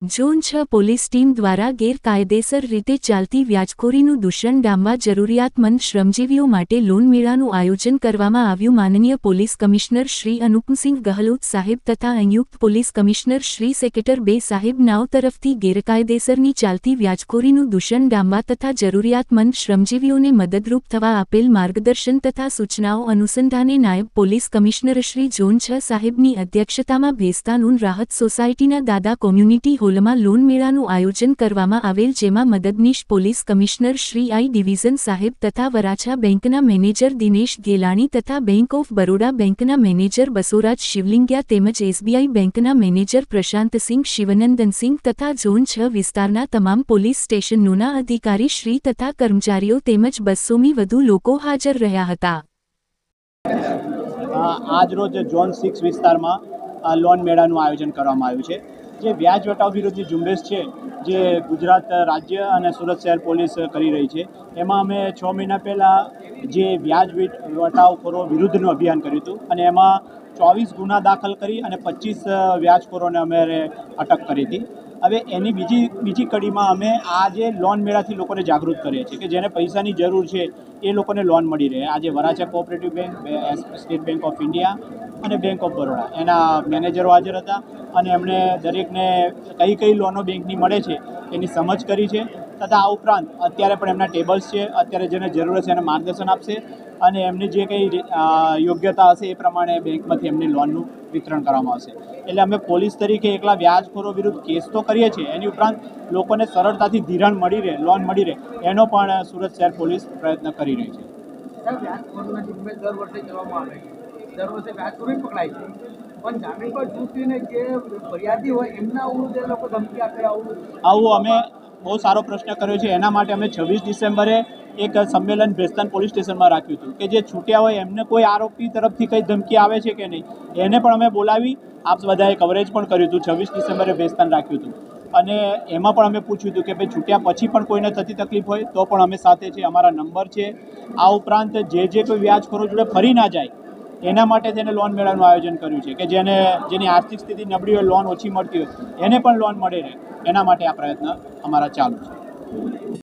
Zone 6 police team દ્વારા ગેરકાયદેસર રીતે ચાલતી વ્યાજખોરીનું દૂષણ ડામવા જરૂરિયાતમંદ શ્રમજીવીઓ માટે લોન મેળાનું આયોજન કરવામાં આવ્યું. માનનીય પોલીસ કમિશનર શ્રી અનુપસિંહ ગહલોત સાહેબ તથા સંયુક્ત પોલીસ કમિશનર શ્રી સેક્ટર 2 સાહેબ નાવ તરફથી ગેરકાયદેસરની ચાલતી વ્યાજખોરીનું દૂષણ ડામવા તથા જરૂરિયાતમંદ શ્રમજીવીઓને મદદરૂપ થવા આપેલ માર્ગદર્શન તથા સૂચનાઓ અનુસંધાને નાયબ પોલીસ કમિશનર શ્રી ઝોન 6 સાહેબની અધ્યક્ષતામાં ભેસ્તાન રાહત સોસાયટીના દાદા કોમ્યુનિટી હોલમાં લોન મેળાનું આયોજન કરવામાં આવેલ, જેમાં મદદનીશ પોલીસ કમિશનર શ્રી આઈ ડિવિઝન સાહેબ તથા વરાછા બેંકના મેનેજર દિનેશ ગેલાણી તથા બેંક ઓફ બરોડા બેંકના મેનેજર બસોરાજ શિવલિંગિયા તેમજ એસબીઆઈ બેંકના મેનેજર પ્રશાંતસિંહ શિવનંદનસિંહ તથા ઝોન 6 વિસ્તારના તમામ પોલીસ સ્ટેશનોના અધિકારી શ્રી તથા કર્મચારીઓ તેમજ 200 વધુ લોકો હાજર રહ્યા હતા. આજ રોજ ઝોન 6 વિસ્તારમાં લોન મેળાનું આયોજન કરવામાં આવ્યું છે. જે વ્યાજ વટાવ વિરોધી ઝુંબેશ છે જે ગુજરાત રાજ્ય અને સુરત શહેર પોલીસ કરી રહી છે, એમાં અમે 6 મહિના પહેલાં જે વ્યાજ વટાવખોરો વિરુદ્ધનું અભિયાન કર્યું હતું અને એમાં 24 ગુના દાખલ કરી અને 25 વ્યાજખોરોને અમે અટક કરી હતી. હવે એની બીજી કડીમાં અમે આ જે લોન મેળાથી લોકોને જાગૃત કરીએ છીએ કે જેને પૈસાની જરૂર છે એ લોકોને લોન મળી રહે. આજે Varachha cooperative bank, state bank of India અને બેંક ઓફ બરોડા એના મેનેજરો હાજર હતા અને એમણે દરેકને કઈ લોનો બેંકની મળે છે એની સમજ કરી છે તથા આ ઉપરાંત અત્યારે પણ એમના ટેબલ્સ છે. અત્યારે જેને જરૂર હશે એને માર્ગદર્શન આપશે અને એમની જે કંઈ યોગ્યતા હશે એ પ્રમાણે બેંકમાંથી એમની લોનનું વિતરણ કરવામાં આવશે. એટલે અમે પોલીસ તરીકે એકલા વ્યાજખોરો વિરુદ્ધ કેસ તો કરીએ છીએ, એની ઉપરાંત લોકોને સરળતાથી ધિરાણ મળી રહે, લોન મળી રહે, એનો પણ સુરત શહેર પોલીસ પ્રયત્ન કરી રહી છે. દર વર્ષે કરવામાં આવે છે, દર વર્ષે વ્યાજખોરી પકડાય છે, પણ જામીન પર છૂટીને જે ફરિયાદી હોય એમના વિરુદ્ધ લોકો ધમકી આપે આવું અમે બહુ સારો પ્રશ્ન કર્યો છે. એના માટે અમે 26 ડિસેમ્બરે એક સંમેલન ભેસ્તાન પોલીસ સ્ટેશનમાં રાખ્યું હતું કે જે છૂટ્યા હોય એમને કોઈ આરોપી તરફથી કંઈ ધમકી આવે છે કે નહીં એને પણ અમે બોલાવી આપ બધાએ કવરેજ પણ કર્યું હતું. 26 ડિસેમ્બરે ભેસ્તાન રાખ્યું હતું અને એમાં પણ અમે પૂછ્યું હતું કે ભાઈ છૂટ્યા પછી પણ કોઈને થતી તકલીફ હોય તો પણ અમે સાથે છે, અમારા નંબર છે. આ ઉપરાંત જે કોઈ વ્યાજખોરો જોડે ફરી ના જાય એના માટે તેને લોન મેળાનું આયોજન કર્યું છે કે જેની આર્થિક સ્થિતિ નબળી હોય, લોન ઓછી મળતી હોય એને પણ લોન મળે રહે, એના માટે આ પ્રયત્ન અમારા ચાલુ છે.